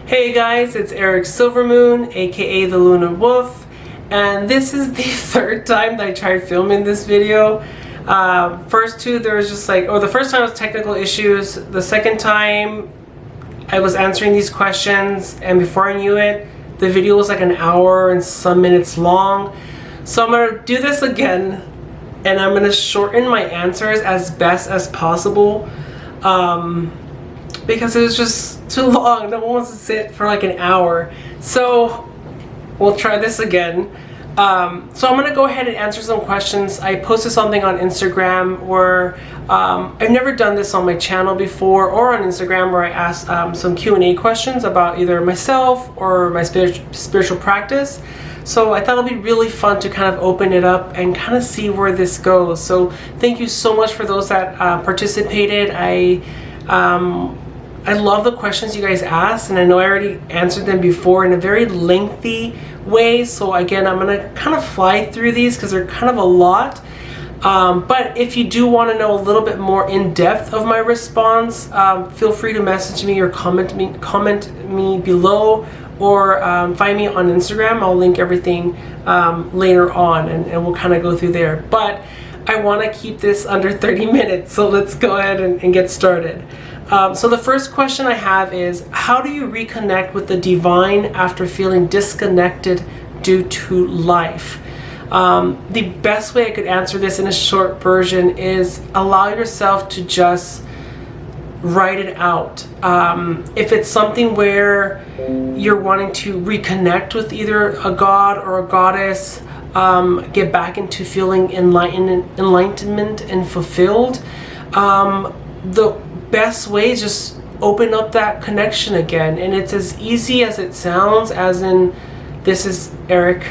Hey guys, it's Eric Silvermoon, aka the Lunar Wolf, and this is the third time that I tried filming this video. First two, there was just the first time was technical issues. The second time, I was answering these questions, and before I knew it, the video was like an hour and some minutes long. So I'm gonna do this again, and I'm gonna shorten my answers as best as possible. Because it was just too long. No one wants to sit for like an hour. So we'll try this again. So I'm gonna go ahead and answer some questions. I posted something on Instagram where I've never done this on my channel before, or on Instagram, where I asked some Q&A questions about either myself or my spiritual practice. So I thought it'd be really fun to kind of open it up and kind of see where this goes. So thank you so much for those that participated. I love the questions you guys asked, and I know I already answered them before in a very lengthy way. So again, I'm gonna kind of fly through these because they're kind of a lot. But if you do want to know a little bit more in depth of my response, feel free to message me or comment me below, or find me on Instagram. I'll link everything later on, and we'll kind of go through there. But I want to keep this under 30 minutes, so let's go ahead and get started. So the first question I have is, how do you reconnect with the divine after feeling disconnected due to life? The best way I could answer this in a short version is allow yourself to just write it out. If it's something where you're wanting to reconnect with either a god or a goddess, get back into feeling enlightenment and fulfilled, the best way is just open up that connection again. And it's as easy as it sounds, as in, this is Eric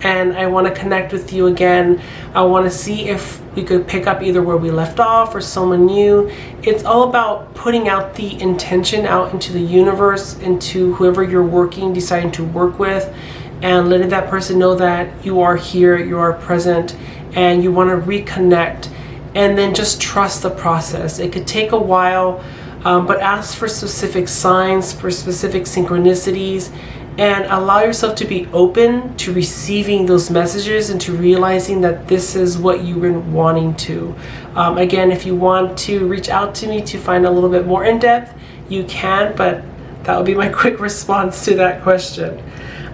and I want to connect with you again. I want to see if we could pick up either where we left off or someone new. It's all about putting out the intention out into the universe, into whoever you're deciding to work with, and letting that person know that you are here, you are present, and you want to reconnect. And then just trust the process. It could take a while, but ask for specific signs, for specific synchronicities, and allow yourself to be open to receiving those messages and to realizing that this is what you've been wanting to. Again, if you want to reach out to me to find a little bit more in depth, you can, but that would be my quick response to that question.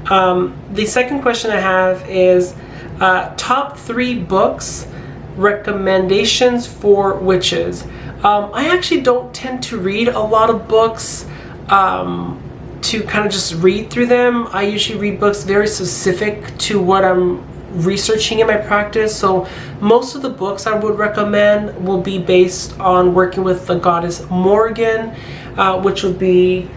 The second question I have is top 3 books recommendations for witches. I actually don't tend to read a lot of books to kind of just read through them. I usually read books very specific to what I'm researching in my practice. So most of the books I would recommend will be based on working with the goddess Morgan, which would be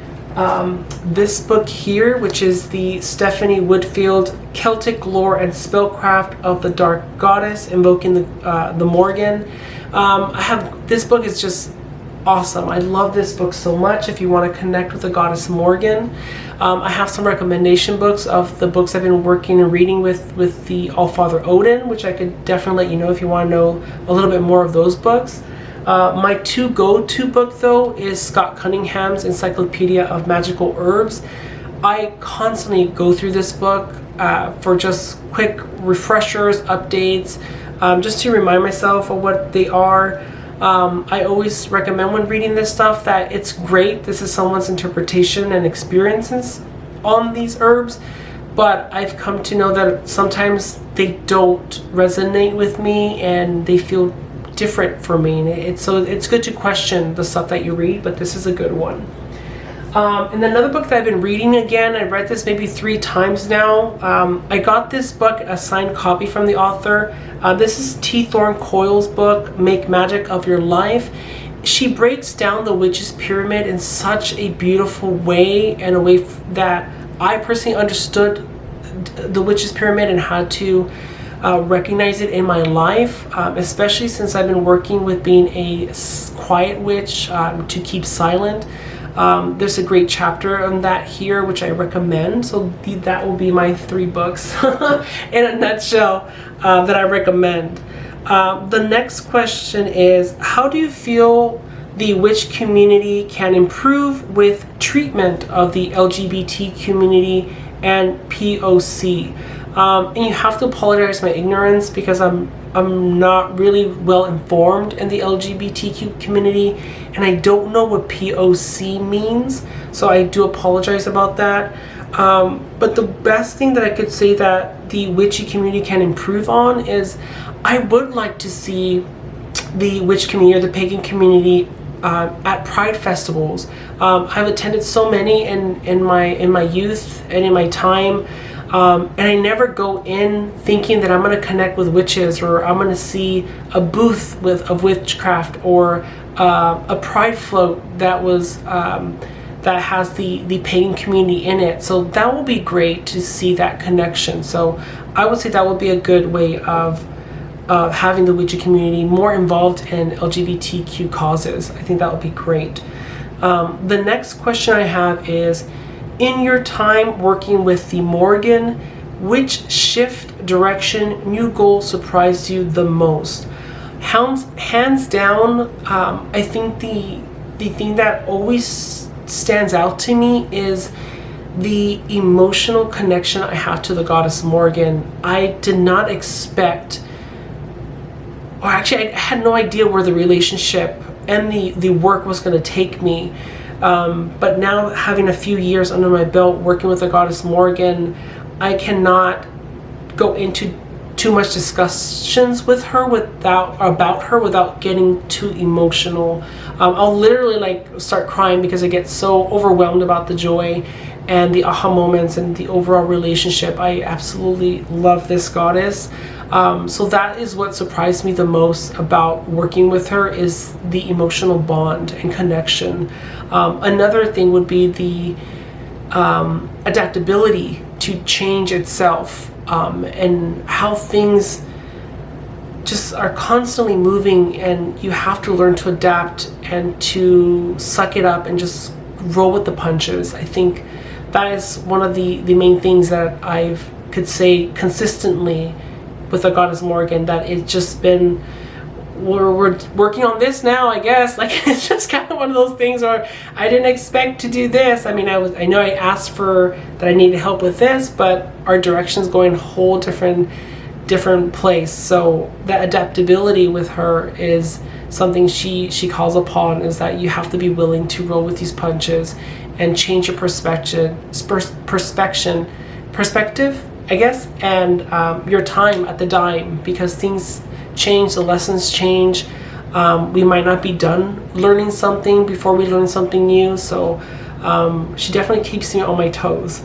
this book here, which is the Stephanie Woodfield Celtic Lore and Spellcraft of the Dark Goddess, invoking the Morgan. This book is just awesome. I love this book so much. If you want to connect with the goddess Morgan, I have some recommendation books of the books I've been working and reading with the Allfather Odin, which I could definitely let you know if you want to know a little bit more of those books. My go-to book though is Scott Cunningham's Encyclopedia of Magical Herbs. I constantly go through this book for just quick refreshers, updates, just to remind myself of what they are. I always recommend when reading this stuff that it's great. This is someone's interpretation and experiences on these herbs, but I've come to know that sometimes they don't resonate with me and they feel different for me. So it's good to question the stuff that you read, but this is a good one. And another book that I've been reading again, I read this maybe 3 times now. I got this book, a signed copy from the author. This is T. Thorne Coyle's book, Make Magic of Your Life. She breaks down the witch's pyramid in such a beautiful way, and a way that I personally understood the witch's pyramid and how to recognize it in my life, especially since I've been working with being a quiet witch, to keep silent. There's a great chapter on that here, which I recommend. So that will be my 3 books in a nutshell that I recommend. The next question is, how do you feel the witch community can improve with treatment of the LGBT community and POC. And you have to apologize my ignorance, because I'm not really well informed in the LGBTQ community, and I don't know what POC means, so I do apologize about that. But the best thing that I could say that the witchy community can improve on is, I would like to see the witch community or the pagan community at pride festivals. I've attended so many in my youth and in my time. And I never go in thinking that I'm going to connect with witches, or I'm going to see a booth of witchcraft, or a pride float that was that has the pagan community in it. So that will be great to see that connection. So I would say that would be a good way of having the witchy community more involved in LGBTQ causes. I think that would be great. The next question I have is, in your time working with the Morgan, which shift, direction, new goal surprised you the most? Hands down, I think the thing that always stands out to me is the emotional connection I have to the goddess Morgan. I did not expect, or actually I had no idea where the relationship and the work was going to take me. But now, having a few years under my belt working with the goddess Morgan, I cannot go into too much discussions with her about her without getting too emotional. I'll literally start crying because I get so overwhelmed about the joy and the aha moments and the overall relationship. I absolutely love this goddess. So that is what surprised me the most about working with her, is the emotional bond and connection. Another thing would be the adaptability to change itself, and how things just are constantly moving, and you have to learn to adapt and to suck it up and just roll with the punches. I think that is one of the main things that I could say consistently with the goddess Morgan, that it's just been, we're working on this now, I guess. It's just kind of one of those things where I didn't expect to do this. I mean, I know I asked for that I needed help with this, but our direction's going a whole different place. So that adaptability with her is something she calls upon, is that you have to be willing to roll with these punches and change your perspective, I guess, and your time at the dime, because things change, the lessons change. We might not be done learning something before we learn something new. So she definitely keeps me on my toes.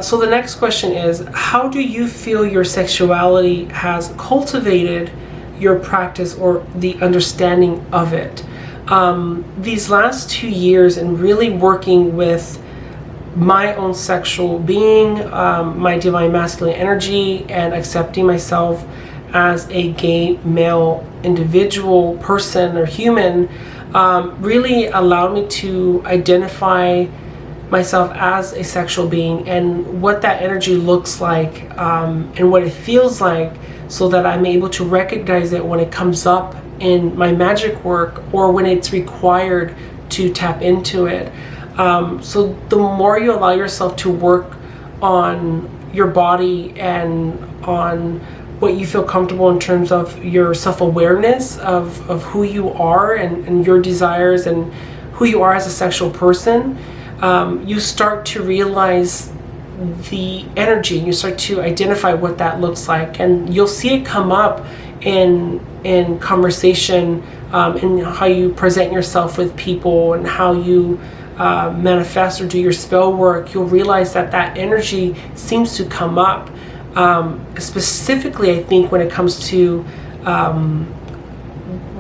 So the next question is, how do you feel your sexuality has cultivated your practice or the understanding of it? These last 2 years, and really working with my own sexual being, my divine masculine energy, and accepting myself as a gay male individual person or human, really allowed me to identify myself as a sexual being and what that energy looks like, and what it feels like, so that I'm able to recognize it when it comes up in my magic work or when it's required to tap into it. So the more you allow yourself to work on your body and on what you feel comfortable in terms of your self-awareness of who you are and your desires and who you are as a sexual person, you start to realize the energy. You start to identify what that looks like, and you'll see it come up in conversation, in how you present yourself with people and how you manifest or do your spell work. You'll realize that energy seems to come up, specifically I think when it comes to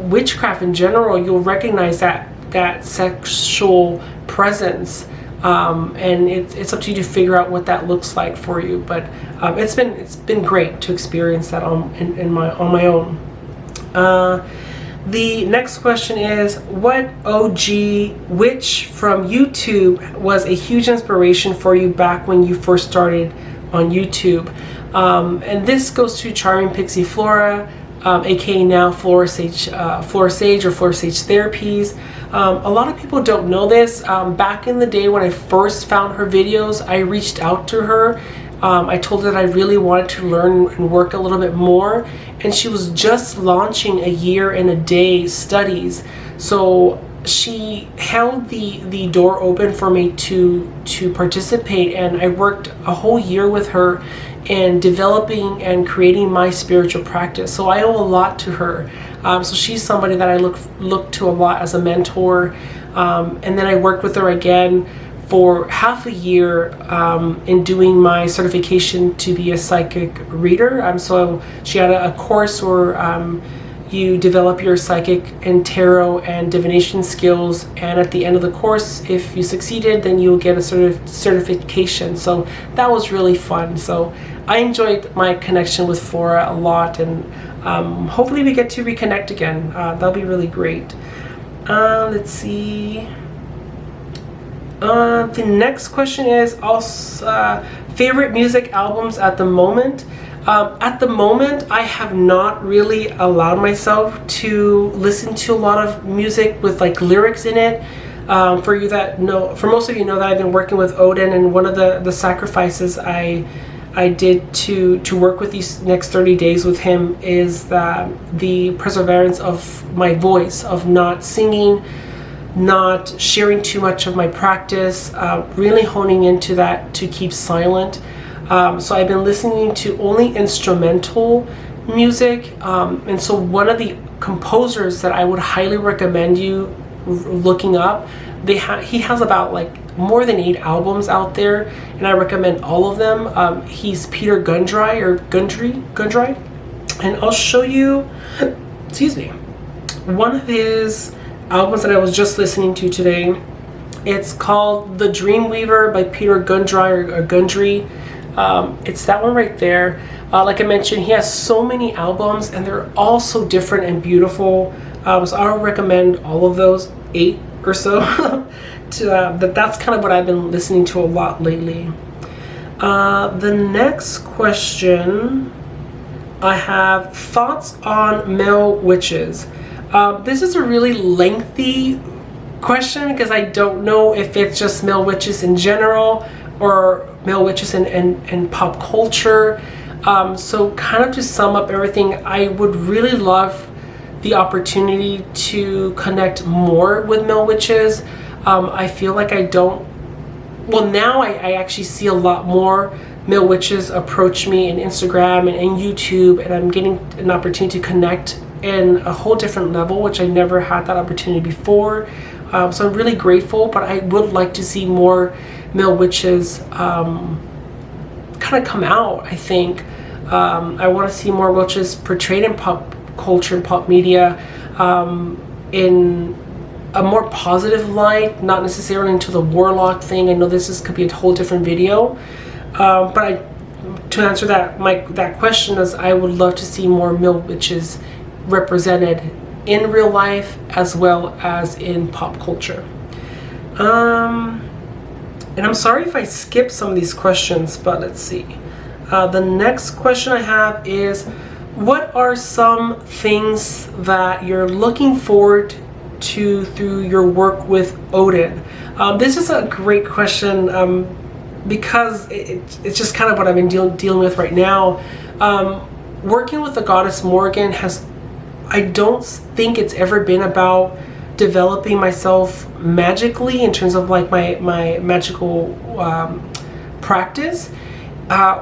witchcraft in general. You'll recognize that sexual presence, and it's up to you to figure out what that looks like for you. But it's been great to experience that on my own. The next question is, what OG witch from YouTube was a huge inspiration for you back when you first started on YouTube? And this goes to Charming Pixie Flora, aka now Flora Sage or Flora Sage therapies. A lot of people don't know this. Back in the day when I first found her videos, I reached out to her. I told her that I really wanted to learn and work a little bit more, and she was just launching a year and a day studies. So she held the door open for me to participate, and I worked a whole year with her in developing and creating my spiritual practice. So I owe a lot to her. So she's somebody that I look to a lot as a mentor. And then I worked with her again for half a year in doing my certification to be a psychic reader. So she had a course where you develop your psychic and tarot and divination skills, and at the end of the course, if you succeeded, then you'll get a certification. So that was really fun. So I enjoyed my connection with Flora a lot, and hopefully we get to reconnect again. That'll be really great. Let's see. The next question is also favorite music albums at the moment. At the moment, I have not really allowed myself to listen to a lot of music with like lyrics in it. For most of you know that I've been working with Odin, and one of the sacrifices I did to work with these next 30 days with him is the perseverance of my voice, of not singing, not sharing too much of my practice, really honing into that to keep silent. So I've been listening to only instrumental music, and so one of the composers that I would highly recommend you looking up, he has about like more than 8 albums out there, and I recommend all of them. He's Peter Gundry, and I'll show you, excuse me, one of his albums that I was just listening to today. It's called The Dreamweaver by Peter Gundry. It's that one right there. Like I mentioned, he has so many albums, and they're all so different and beautiful. So I would recommend all of those 8 or so. That's kind of what I've been listening to a lot lately. The next question, I have thoughts on male witches. This is a really lengthy question because I don't know if it's just male witches in general or male witches in pop culture. So kind of to sum up everything, I would really love the opportunity to connect more with male witches. I feel like I don't, well now I actually see a lot more male witches approach me in Instagram and YouTube, and I'm getting an opportunity to connect in a whole different level, which I never had that opportunity before. So I'm really grateful, but I would like to see more male witches kind of come out, I think. I want to see more witches portrayed in pop culture and pop media in a more positive light, not necessarily into the warlock thing. I know could be a whole different video, but to answer that question is I would love to see more male witches represented in real life as well as in pop culture. And I'm sorry if I skip some of these questions, but let's see. The next question I have is, what are some things that you're looking forward to through your work with Odin? This is a great question because it's just kind of what I've been dealing with right now. Working with the goddess Morgan I don't think it's ever been about developing myself magically in terms of like my magical practice.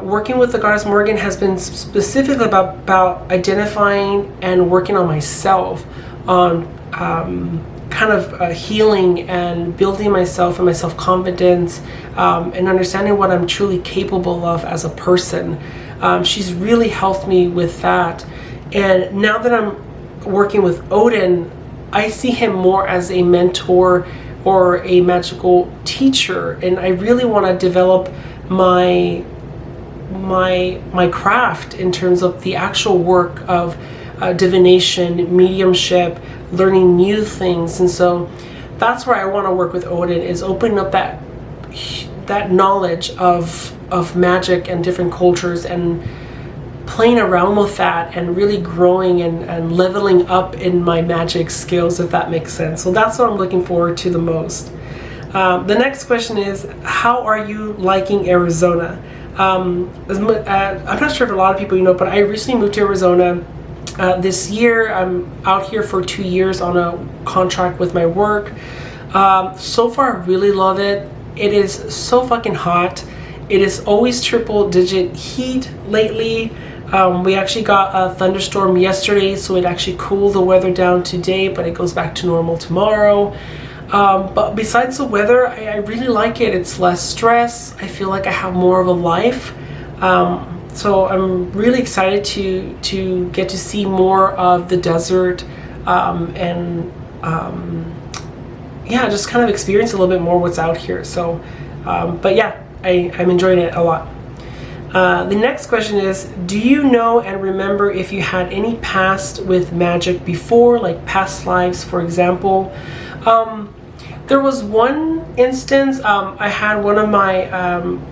Working with the goddess Morgan has been specifically about identifying and working on myself, on kind of healing and building myself and my self-confidence, and understanding what I'm truly capable of as a person. She's really helped me with that. And now that I'm working with Odin, I see him more as a mentor or a magical teacher, and I really want to develop my craft in terms of the actual work of divination, mediumship, learning new things. And so that's where I want to work with Odin, is opening up that knowledge of magic and different cultures, and playing around with that and really growing and leveling up in my magic skills, if that makes sense. So that's what I'm looking forward to the most. The next question is, how are you liking Arizona? I'm not sure if a lot of people but I recently moved to Arizona this year. I'm out here for 2 years on a contract with my work. So far, I really love it. It is so fucking hot. It is always triple digit heat lately. We actually got a thunderstorm yesterday, so it actually cooled the weather down today, but it goes back to normal tomorrow. But besides the weather, I really like it. It's less stress. I feel like I have more of a life. So I'm really excited to get to see more of the desert yeah, just kind of experience a little bit more what's out here. So, but yeah, I'm enjoying it a lot. The next question is, do you know and remember if you had any past with magic before, like past lives, for example? There was one instance. I had one of my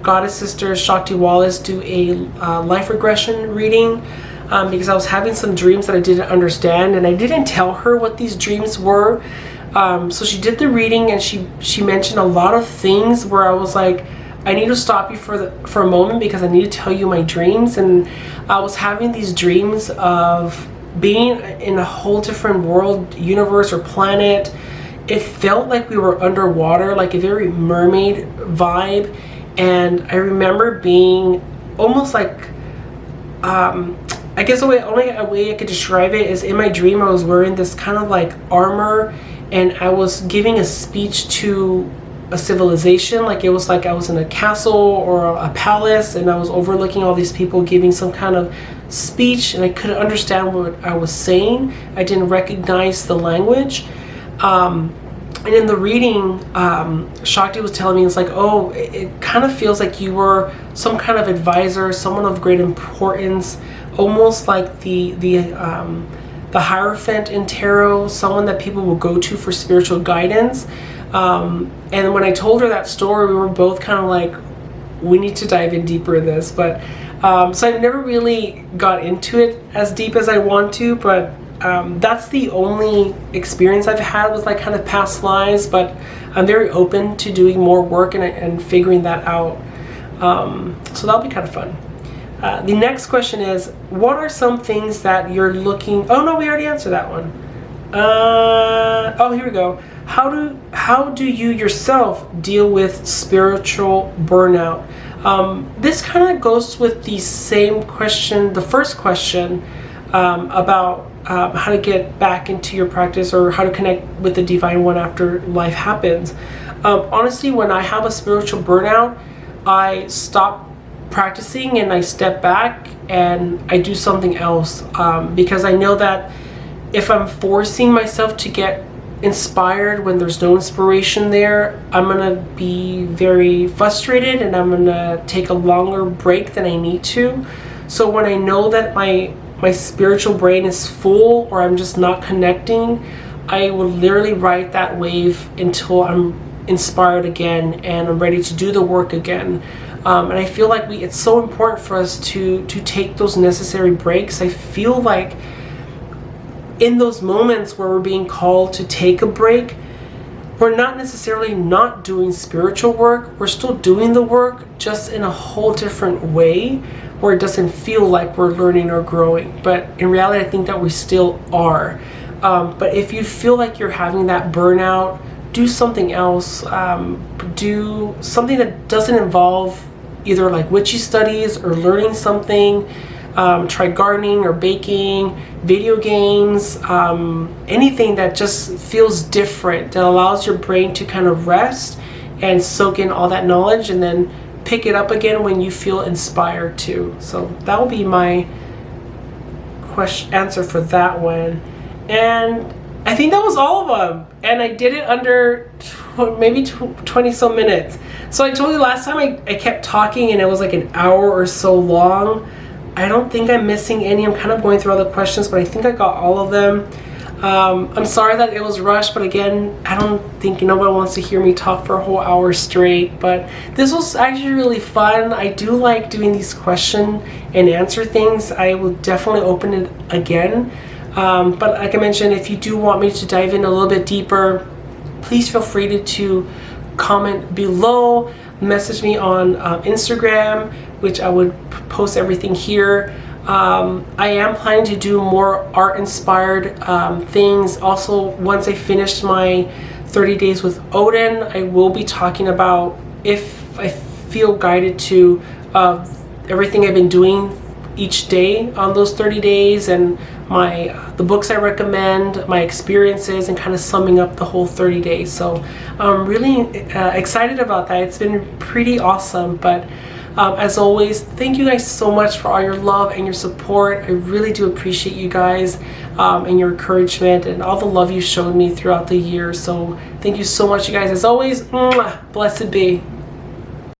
goddess sisters, Shakti Wallace, do a life regression reading because I was having some dreams that I didn't understand, and I didn't tell her what these dreams were. So she did the reading, and she mentioned a lot of things where I was like, I need to stop you for a moment because I need to tell you my dreams. And I was having these dreams of being in a whole different world, universe, or planet. It felt like we were underwater, like a very mermaid vibe. And I remember being almost like, I guess the only way I could describe it is in my dream I was wearing this kind of like armor, and I was giving a speech to a civilization. Like it was like I was in a castle or a palace, and I was overlooking all these people giving some kind of speech, and I couldn't understand what I was saying. I didn't recognize the language. And in the reading, Shakti was telling me, it's like, oh, it kind of feels like you were some kind of advisor, someone of great importance, almost like the Hierophant in tarot, someone that people will go to for spiritual guidance. And when I told her that story, we were both kind of like, we need to dive in deeper in this. But so I never really got into it as deep as I want to, but that's the only experience I've had with like kind of past lives. But I'm very open to doing more work and figuring that out. So that'll be kind of fun. The next question is, what are some things that you're looking... Oh no, we already answered that one. Oh, here we go. How do you yourself deal with spiritual burnout? This kind of goes with the same question, the first question, about how to get back into your practice or how to connect with the Divine One after life happens. Honestly, when I have a spiritual burnout, I stop practicing and I step back and I do something else, because I know that if I'm forcing myself to get inspired when there's no inspiration there, I'm gonna be very frustrated and I'm gonna take a longer break than I need to. So when I know that my spiritual brain is full or I'm just not connecting, I will literally ride that wave until I'm inspired again and I'm ready to do the work again. And I feel like it's so important for us to take those necessary breaks. I feel like in those moments where we're being called to take a break, we're not necessarily not doing spiritual work. We're still doing the work, just in a whole different way where it doesn't feel like we're learning or growing. But in reality, I think that we still are. But if you feel like you're having that burnout, do something else. Do something that doesn't involve either like witchy studies or learning something. Try gardening or baking, video games, anything that just feels different, that allows your brain to kind of rest and soak in all that knowledge and then pick it up again when you feel inspired to. So that will be my answer for that one. And I think that was all of them. And I did it under maybe 20 some minutes. So I told you last time I kept talking and it was like an hour or so long. I don't think I'm missing any. I'm kind of going through all the questions, but I think I got all of them. I'm sorry that it was rushed, but again, I don't think nobody wants to hear me talk for a whole hour straight. But this was actually really fun. I do like doing these question and answer things. I will definitely open it again. But like I mentioned, if you do want me to dive in a little bit deeper, please feel free to comment below, message me on Instagram, which I would post everything here. I am planning to do more art-inspired things. Also, once I finish my 30 days with Odin, I will be talking about, if I feel guided to, everything I've been doing each day on those 30 days, and the books I recommend, my experiences, and kind of summing up the whole 30 days. So I'm really excited about that. It's been pretty awesome. But as always, thank you guys so much for all your love and your support. I really do appreciate you guys and your encouragement and all the love you showed me throughout the year. So thank you so much, you guys. As always, blessed be.